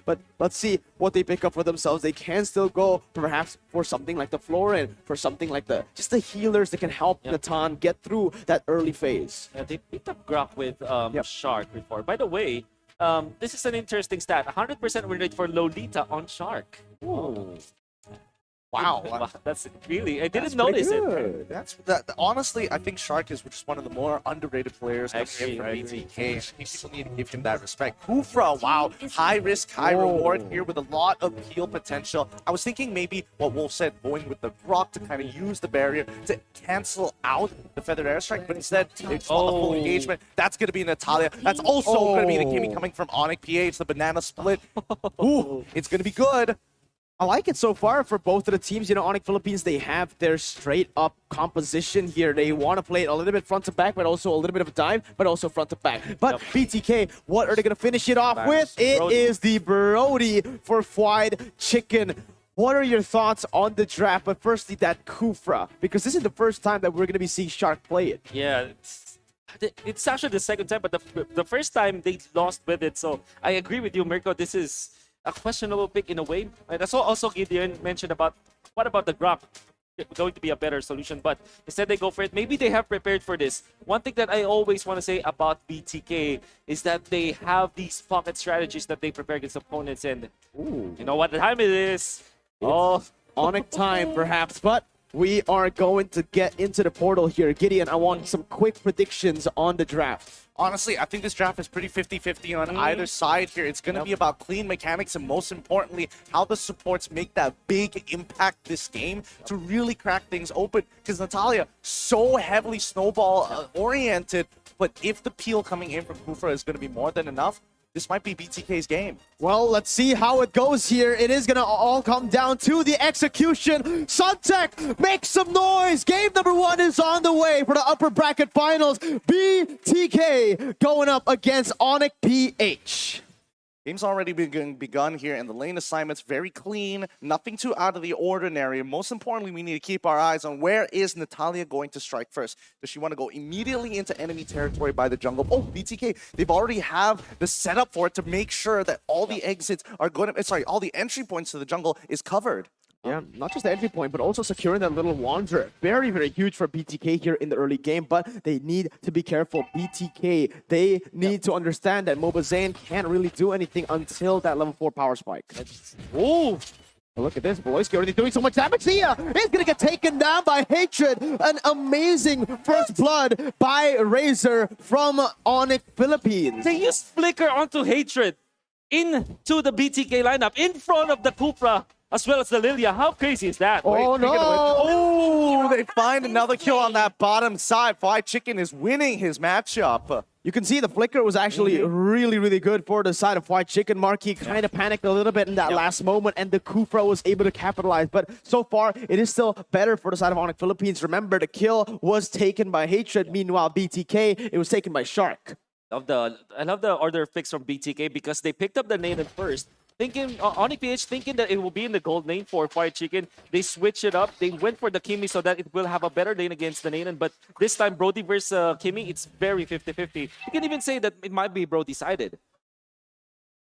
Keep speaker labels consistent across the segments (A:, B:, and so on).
A: But let's see what they pick up for themselves. They can still go perhaps for something like the Florin, for something like just the healers that can help Natan get through that early phase.
B: They picked up Grok with Shark before. By the way, this is an interesting stat. 100% win rate for Lolita on Shark.
A: Ooh.
C: Wow.
B: That's really, I didn't notice it.
C: That's honestly, I think Shark is just one of the more underrated players coming in from BTK. I think people need to give him that respect. Kufra, wow, high risk, high reward here with a lot of heal potential. I was thinking maybe what Wolf said, going with the Grok to kind of use the barrier to cancel out the Feathered Airstrike, but instead it's not the full engagement. That's going to be Natalia. That's also going to be the Kimmy coming from Onic PH, the banana split. Ooh, it's going to be good.
A: I like it so far for both of the teams. You know, Onic Philippines, they have their straight-up composition here. They want to play it a little bit front to back, but also a little bit of a dive, but also front to back. But BTK, what are they going to finish it off with? It is the Brody for fried chicken. What are your thoughts on the draft? But firstly, that Kufra, because this is the first time that we're going to be seeing Shark play it.
B: Yeah, it's actually the second time, but the first time they lost with it. So I agree with you, Mirko. This is a questionable pick in a way. And that's what also Gideon mentioned about, what about the Grok? Going to be a better solution, but instead they go for it. Maybe they have prepared for this. One thing that I always want to say about BTK is that they have these pocket strategies that they prepare against opponents, and you know what time it is.
A: Onic time perhaps, but we are going to get into the portal here. Gideon, I want some quick predictions on the draft.
C: Honestly, I think this draft is pretty 50-50 on either side here. It's going to be about clean mechanics and, most importantly, how the supports make that big impact this game to really crack things open. Because Natalia, so heavily snowball-oriented, but if the peel coming in from Kufra is going to be more than enough, this might be BTK's game.
A: Well, let's see how it goes here. It is going to all come down to the execution. Suntech, make some noise. Game number 1 is on the way for the upper bracket finals. BTK going up against Onic PH.
C: Game's already begun here, and the lane assignment's very clean, nothing too out of the ordinary. Most importantly, we need to keep our eyes on where is Natalia going to strike first. Does she want to go immediately into enemy territory by the jungle? Oh, BTK, they've already have the setup for it to make sure that all the exits are going to, sorry, all the entry points to the jungle is covered.
A: Yeah, not just the entry point, but also securing that little wanderer. Very, very huge for BTK here in the early game, but they need to be careful. BTK, they need to understand that Mobazane can't really do anything until that level 4 power spike.
B: Ooh!
A: Look at this, Boloyski already doing so much damage. Zia is going to get taken down by Hatred. An amazing first blood by Razor from Onic Philippines.
B: They used Flicker onto Hatred into the BTK lineup in front of the Kufra, as well as the Lilia. How crazy is that?
A: Oh, no!
C: Oh, they find another kill on that bottom side. Fried Chicken is winning his matchup.
A: You can see the flicker was actually really, really good for the side of Fried Chicken. Marquis kind of panicked a little bit in that last moment, and the Kufra was able to capitalize. But so far, it is still better for the side of Onic Philippines. Remember, the kill was taken by Hatred. Meanwhile, BTK, it was taken by Shark.
B: I love the order picks from BTK because they picked up the Naden first. Thinking, Onic PH thinking that it will be in the gold lane for Fried Chicken. They switch it up. They went for the Kimmy so that it will have a better lane against the Naden. But this time, Brody versus Kimmy, it's very 50-50. You can even say that it might be Brody-sided.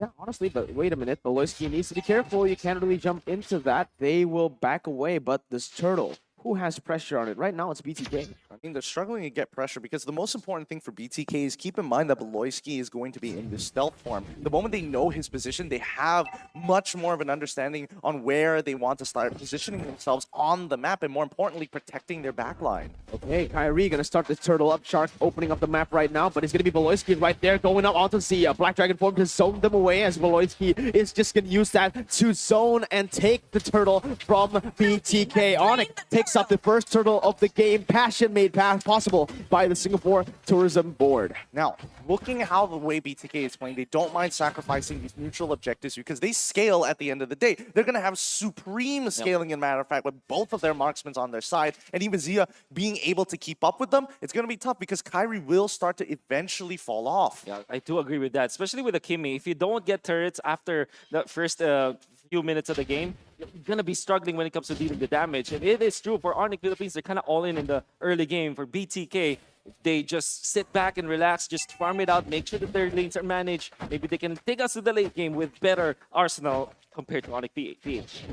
A: Yeah, honestly, but wait a minute. Boloyski needs to be careful. You can't really jump into that. They will back away, but this turtle, who has pressure on it? Right now, it's BTK.
C: I mean, they're struggling to get pressure because the most important thing for BTK is keep in mind that Boloyski is going to be in this stealth form. The moment they know his position, they have much more of an understanding on where they want to start positioning themselves on the map and, more importantly, protecting their backline.
A: Okay, Kyrie gonna start the turtle up. Shark opening up the map right now, but it's gonna be Boloyski right there going up onto Zia. Black Dragon form to zone them away as Boloyski is just gonna use that to zone and take the turtle from BTK. Onic takes up the first turtle of the game. Passion made possible by the Singapore Tourism Board.
C: Now, looking at how the way BTK is playing, they don't mind sacrificing these neutral objectives because they scale at the end of the day. They're going to have supreme scaling, in matter of fact, with both of their marksmen on their side, and even Zia being able to keep up with them. It's going to be tough because Kyrie will start to eventually fall off.
B: Yeah, I do agree with that, especially with the Kimmy. If you don't get turrets after the first few minutes of the game, you're going to be struggling when it comes to dealing the damage. And it is true for Onic Philippines, they're kind of all in the early game. For BTK, they just sit back and relax, just farm it out, make sure that their lanes are managed. Maybe they can take us to the late game with better arsenal compared to Onic PH.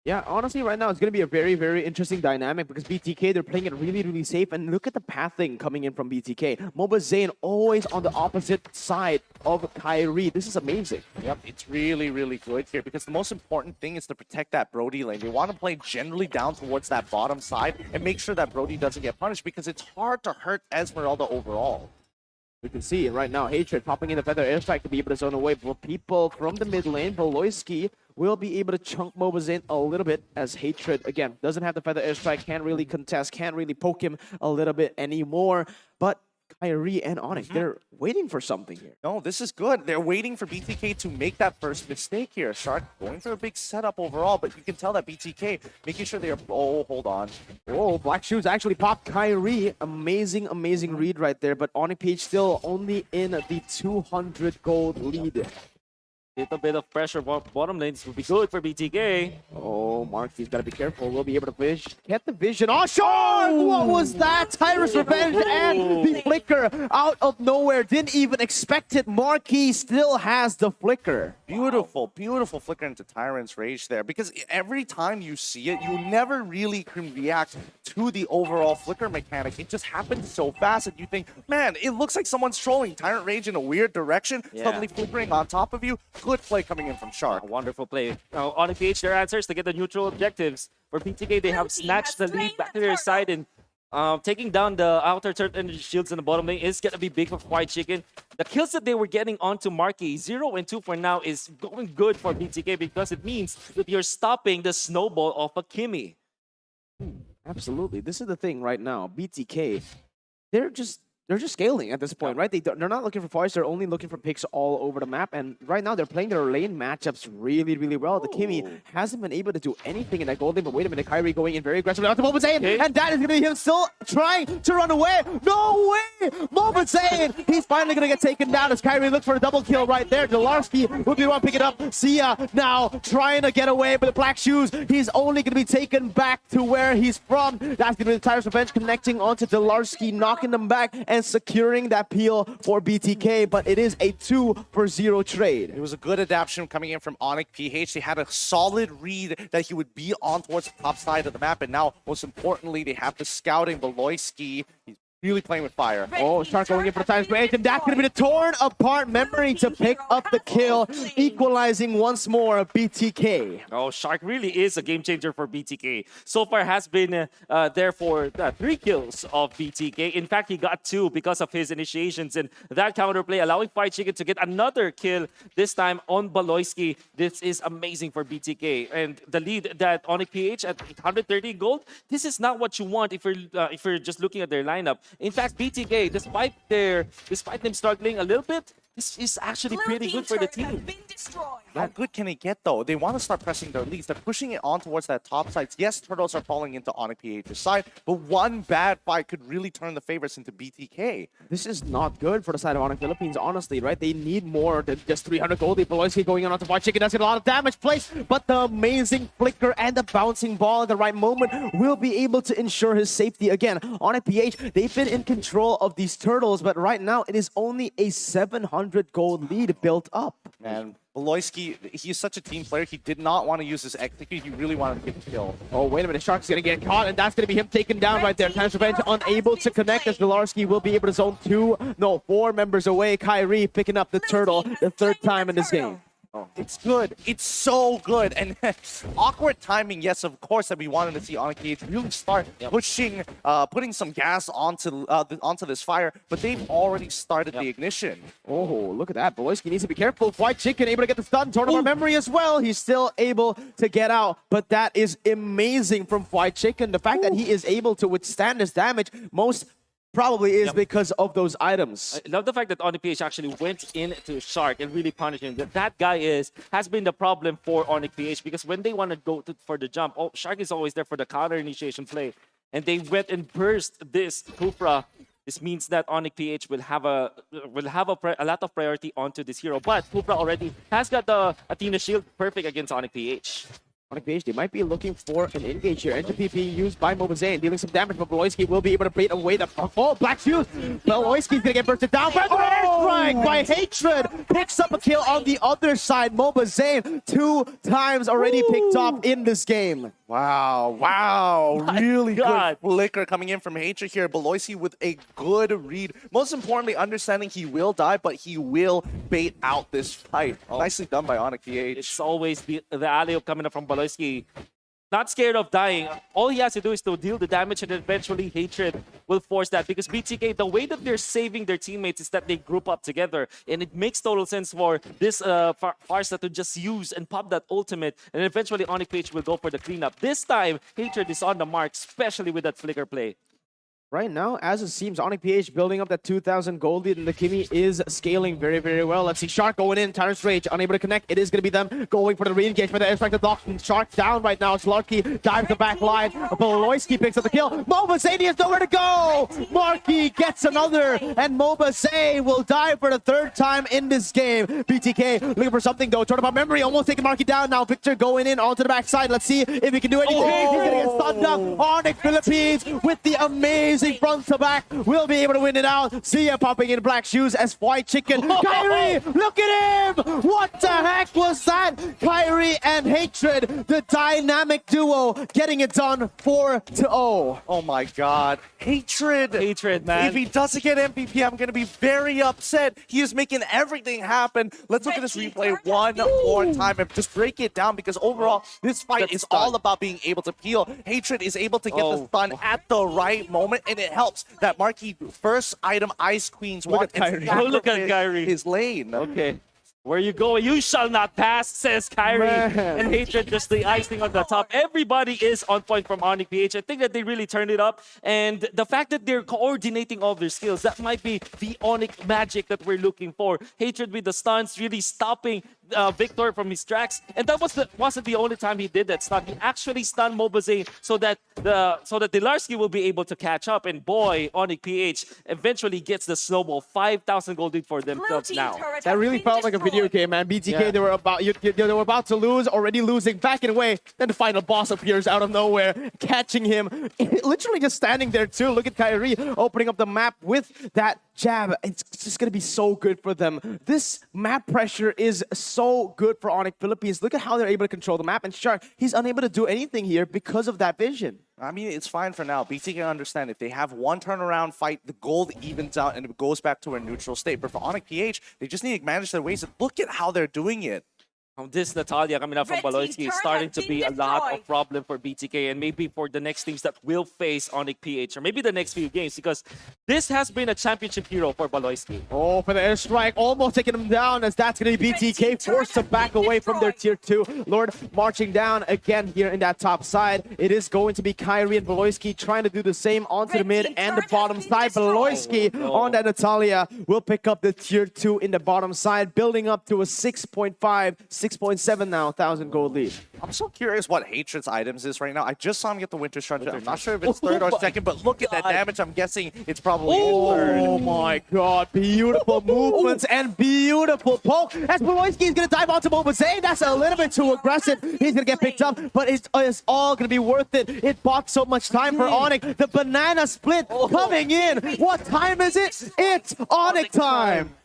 A: Yeah, honestly, right now it's going to be a very, very interesting dynamic because BTK, they're playing it really, really safe. And look at the pathing coming in from BTK. Moba Zane always on the opposite side of Kyrie. This is amazing.
C: Yep, it's really, really good here because the most important thing is to protect that Brody lane. They want to play generally down towards that bottom side and make sure that Brody doesn't get punished because it's hard to hurt Esmeralda overall.
A: We can see right now, Hatred popping in the Feather Airstrike to be able to zone away. But people from the mid lane, Beloyski, will be able to chunk Mobas in a little bit as Hatred, again, doesn't have the Feather Airstrike, can't really contest, can't really poke him a little bit anymore. But Kyrie and Onic, they're waiting for something here.
C: No, this is good. They're waiting for BTK to make that first mistake here. Shark going for a big setup overall, but you can tell that BTK making sure they're... Oh, hold on.
A: Oh, Black Shoes actually popped Kyrie. Amazing, amazing read right there. But Onic PH still only in the 200 gold lead.
B: Little bit of pressure bottom lanes would be good for BTK.
A: Oh, Marky's got to be careful. We'll be able to get the vision. Oh, Shark! What was that? Tyrus Revenge and the flicker out of nowhere. Didn't even expect it. Marky still has the flicker.
C: Beautiful, beautiful flicker into Tyrant's Rage there. Because every time you see it, you never really can react to the overall flicker mechanic. It just happens so fast and you think, man, it looks like someone's trolling Tyrant Rage in a weird direction, suddenly flickering on top of you. Good play coming in from Shark.
B: A wonderful play. Now, Onic PH, their answers to get the neutral objectives. For BTK, they have snatched the lead back to their side, and taking down the outer turret energy shields in the bottom lane is going to be big for White Chicken. The kills that they were getting onto Marky, 0 and 2 for now, is going good for BTK because it means that you're stopping the snowball of a Kimmy.
A: Absolutely. This is the thing right now. BTK, they're just scaling at this point, right? They're not looking for fights. They're only looking for picks all over the map. And right now, they're playing their lane matchups really, really well. The Kimmy hasn't been able to do anything in that gold lane. But wait a minute, Kyrie going in very aggressively onto Moba Zane. And that is going to be him still trying to run away. No way! Moba Zane! He's finally going to get taken down as Kyrie looks for a double kill right there. Delarski will be the one picking it up. Sia now trying to get away with the Black Shoes. He's only going to be taken back to where he's from. That's going to be the Tyrus Revenge connecting onto Delarski, knocking them back and securing that peel for BTK, but it is a 2-for-0 trade.
C: It was a good adaptation coming in from Onic PH. They had a solid read that he would be on towards the top side of the map, and now, most importantly, they have the scouting Beloyski. He's really playing with fire.
A: Oh, Shark going in for the times range, and that's going to be the torn apart memory to pick up the kill, equalizing once more BTK.
B: Oh, Shark really is a game changer for BTK. So far has been there for 3 kills of BTK. In fact, he got 2 because of his initiations and that counterplay, allowing Fight Chicken to get another kill, this time on Beloyski. This is amazing for BTK. And the lead that Onic PH at 130 gold, this is not what you want if you're just looking at their lineup. In fact, BTK, despite them struggling a little bit, this is actually pretty good for the team.
C: How good can it get, though? They want to start pressing their leads. They're pushing it on towards that top side. Yes, turtles are falling into Onic PH's side, but one bad fight could really turn the favorites into BTK.
A: This is not good for the side of Onic Philippines, honestly, right? They need more than just 300 gold. Beloyski going on to White Chicken. That's a lot of damage placed, but the amazing flicker and the bouncing ball at the right moment will be able to ensure his safety again. Onic PH, they've been in control of these turtles, but right now it is only a 700 gold lead built up.
C: And Beloyski, he's such a team player. He did not want to use his execute. He really wanted to get the kill.
A: Oh, wait a minute. Shark's going to get caught, and that's going to be him taken down right there. Tyrus Revenge unable to connect as Delarski will be able to zone 4 members away. Kyrie picking up the turtle the 3rd time in this game.
C: Oh, it's good. It's so good. And awkward timing, yes, of course, that we wanted to see Onic PH really start pushing, putting some gas onto this fire, but they've already started the ignition.
A: Oh, look at that. Beloyski needs to be careful. White Chicken able to get the stun. Tournament memory as well. He's still able to get out, but that is amazing from White Chicken. The fact that he is able to withstand this damage, most probably is because of those items.
B: I love the fact that Onic PH actually went into Shark and really punished him. That guy has been the problem for Onic PH because when they want to go for the jump, Shark is always there for the counter initiation play. And they went and burst this Kufra. This means that Onic PH will have a lot of priority onto this hero. But Kufra already has got the Athena shield perfect against Onic PH.
A: Onic, they might be looking for an engage here. Entropy being used by Mobazane, dealing some damage, but Beloyski will be able to bait away the Black Shoes. Beloyski's gonna get bursted down. But airstrike by Hatred picks up a kill on the other side. Mobazane 2 times already picked off in this game.
C: Wow. Really
B: God.
C: good flicker coming in from Hatred here. Beloysi with a good read. Most importantly, understanding he will die, but he will bait out this fight. Nicely done by Onic PH.
B: It's always the alley-oop coming up from Baloyski. Not scared of dying. All he has to do is to deal the damage, and eventually Hatred will force that. Because BTK, the way that they're saving their teammates is that they group up together. And it makes total sense for this Farsa to just use and pop that ultimate. And eventually Onic PH will go for the cleanup. This time, Hatred is on the mark, especially with that flicker play.
A: Right now, as it seems, Onic PH building up that 2,000 gold lead, and the Kimi is scaling very, very well. Let's see Shark going in, Tyrant's Rage, unable to connect. It is going to be them going for the re-engage for the airstrike. The block. Shark down right now. Slarky dives the back line. Beloyski picks up the kill. Mobazane has nowhere to go. Marky gets another, and Mobazane will die for the 3rd time in this game. BTK looking for something though. Turn about memory, almost taking Marky down now. Victor going in onto the backside. Let's see if he can do anything. He's going to get stunned up. Onic Philippines with the amazing front to back will be able to win it out. SeeYa popping in Black Shoes as White Chicken. Kyrie, look at him! What the heck was that? Kyrie and Hatred, the dynamic duo, getting it done 4-0.
C: Oh my god. Hatred,
B: man.
C: If he doesn't get MVP, I'm going to be very upset. He is making everything happen. Let's look at this replay one more time and just break it down, because overall, this fight is all about being able to peel. Hatred is able to get the stun at the right moment, and it helps that Marquee first item Ice Queens want.
B: Look at Kyrie.
C: His lane.
B: Okay. Where you go, you shall not pass, says Kyrie. And Hatred just the icing on the top. Everybody is on point from Onic PH. I think that they really turned it up. And the fact that they're coordinating all their skills, that might be the Onic magic that we're looking for. Hatred with the stuns, really stopping Victor from his tracks. And that wasn't the only time he did that stun. He actually stunned Mobazane so that Dilarski will be able to catch up. And boy, Onic PH eventually gets the snowball. 5,000 gold lead for themselves now.
A: That really felt like a video game, man. BTK, they were about to lose, already losing, backing away. Then the final boss appears out of nowhere, catching him. Literally just standing there too. Look at Kyrie opening up the map with that jab. It's just going to be so good for them. This map pressure is so good for Onic Philippines. Look at how they're able to control the map. And Shark, he's unable to do anything here because of that vision.
C: I mean, it's fine for now. BTK understand if they have one turnaround fight, the gold evens out and it goes back to a neutral state. But for Onic PH, they just need to manage their ways. Look at how they're doing it.
B: This Natalia coming up from Baloyski is starting to be a lot of problem for BTK, and maybe for the next teams that will face Onic PH, or maybe the next few games, because this has been a championship hero for Baloyski.
A: Oh, for the airstrike, almost taking him down, as that's going to be BTK, forced to back away from their tier 2. Lord marching down again here in that top side. It is going to be Kyrie and Baloyski trying to do the same onto the mid and the bottom side. Baloyski on that Natalia will pick up the tier 2 in the bottom side, building up to a 6.7 now, 1,000 gold lead.
C: I'm so curious what Hatred's items is right now. I just saw him get the Winter Strike. I'm not sure if it's 3rd or 2nd, but look at that damage. I'm guessing it's probably 3rd.
A: Oh my god, beautiful movements and beautiful poke. As Baloyski is going to dive onto Mobazane, that's a little bit too aggressive. He's going to get picked up, but it's all going to be worth it. It bought so much time for Onic. The banana split coming in. What time is it? It's Onic time.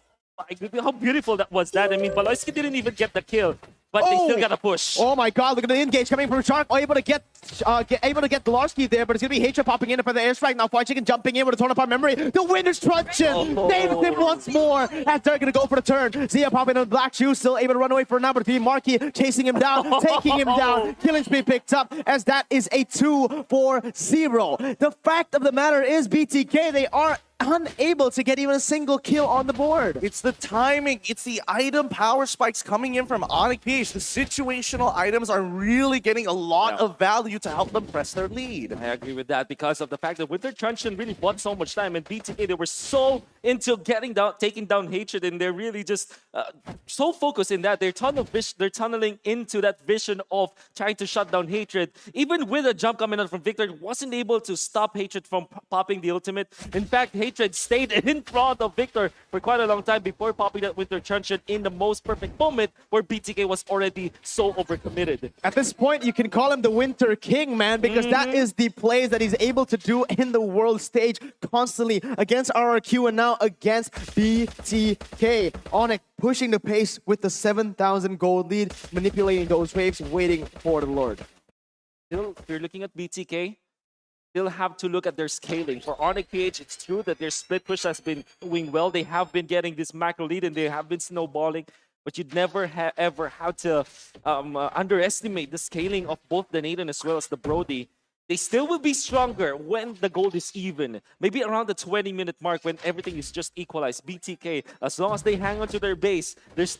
B: How beautiful that was that. I mean, Baloyski didn't even get the kill, but they still got a push.
A: Oh my god, look at the engage coming from Shark. Able to get Dilarski there, but it's going to be Hatred popping in for the airstrike. Now White Chicken jumping in with a turn upon memory. The winner's truncheon saves him once more as they're going to go for the turn. SeeYa popping in Black Shoes, still able to run away for now, but Marky chasing him down, taking him down. Killing spree picked up as that is a 2-4-0. The fact of the matter is, BTK, they are unable to get even a single kill on the board.
C: It's the timing. It's the item power spikes coming in from Onic PH. The situational items are really getting a lot of value to help them press their lead.
B: I agree with that because of the fact that Winter Truncheon really bought so much time, and BTK, they were so into taking down Hatred, and they're really just so focused in that. They're tunneling into that vision of trying to shut down Hatred. Even with a jump coming out from Victor, wasn't able to stop Hatred from popping the ultimate. In fact, Hatred Hatred stayed in front of Victor for quite a long time before popping that Winter Truncheon in the most perfect moment where BTK was already so overcommitted.
A: At this point, you can call him the Winter King, man, because that is the plays that he's able to do in the world stage constantly against RRQ and now against BTK. Onic pushing the pace with the 7,000 gold lead, manipulating those waves, waiting for the Lord.
B: Still, if you're looking at BTK, still have to look at their scaling. For Onic PH, it's true that their split push has been doing well. They have been getting this macro lead and they have been snowballing. But you'd never ever have to underestimate the scaling of both the Nathan as well as the Brody. They still will be stronger when the gold is even. Maybe around the 20-minute mark when everything is just equalized. BTK, as long as they hang on to their base, this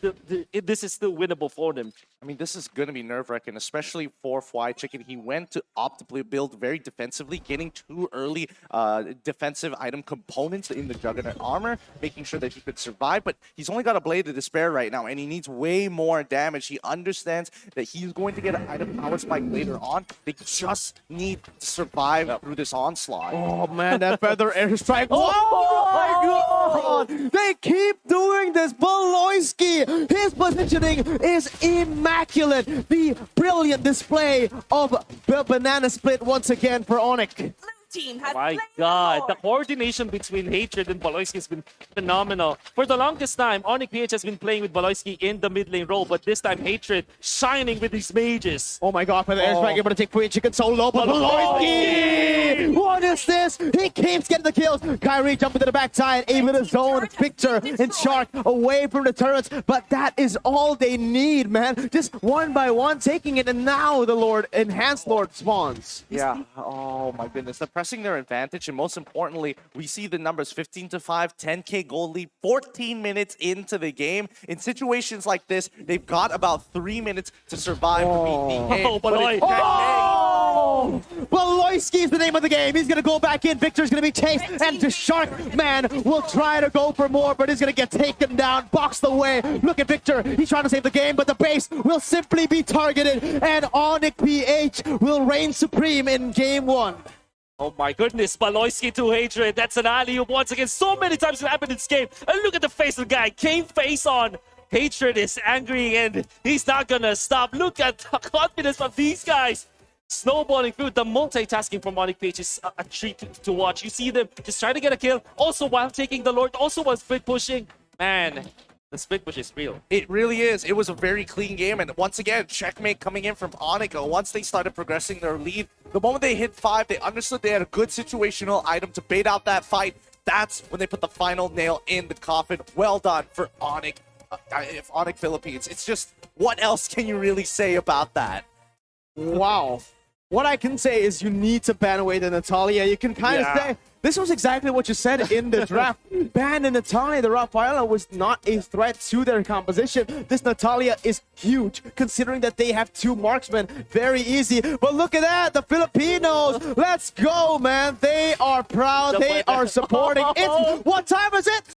B: is still winnable for them.
C: I mean, this is going to be nerve-wracking, especially for Fly Chicken. He went to optimally build very defensively, getting too early defensive item components in the Juggernaut armor, making sure that he could survive. But he's only got a Blade of Despair right now, and he needs way more damage. He understands that he's going to get an item power spike later on. They just need to survive through this onslaught.
A: Oh man, that feather airstrike. Oh my god! They keep doing this. Baloyski, his positioning is immaculate. The brilliant display of the banana split once again for Onic.
D: Team has
B: My
D: played
B: God, the
D: more.
B: coordination between Hatred and Baloyski has been phenomenal. For the longest time, Onic PH has been playing with Baloyski in the mid lane role, but this time Hatred shining with his mages.
A: Oh my god, feather airstrike able to take Free Chicken so low, but Baloyski! What is this? He keeps getting the kills. Kyrie jumping to the backside, able to zone Victor and Shark away from the turrets, but that is all they need, man. Just one by one taking it, and now the Lord, Enhanced Lord spawns.
C: Yeah. Oh my goodness. They're pressing their advantage, and most importantly, we see the numbers 15-5, 10k gold lead, 14 minutes into the game. In situations like this, they've got about 3 minutes to survive the BTK.
B: Oh,
C: but it's
A: Oh! Baloyski is the name of the game. He's going to go back in. Victor's going to be chased. And the Shark Man will try to go for more, but he's going to get taken down, boxed away. Look at Victor. He's trying to save the game, but the base will simply be targeted. And Onic PH will reign supreme in game one.
B: Oh my goodness, Baloyski to Hatred. That's an alley-oop once again. So many times it happened in this game. And look at the face of the guy. Came face on. Hatred is angry and he's not gonna stop. Look at the confidence of these guys. Snowballing through. The multitasking from Onic PH is a treat to watch. You see them just trying to get a kill, also while taking the Lord, also while split pushing. Man, the split push is real.
C: It really is. It was a very clean game, and once again, checkmate coming in from Onic. Once they started progressing their lead, the moment they hit 5, they understood they had a good situational item to bait out that fight. That's when they put the final nail in the coffin. Well done for Onic, Onic Philippines. It's just, what else can you really say about that?
A: Wow. What I can say is you need to ban away the Natalia. You can kind of say, this was exactly what you said in the draft. Ban the Natalia. The Rafaela was not a threat to their composition. This Natalia is huge, considering that they have 2 marksmen. Very easy. But look at that, the Filipinos. Let's go, man. They are proud. They are supporting. It's, what time is it?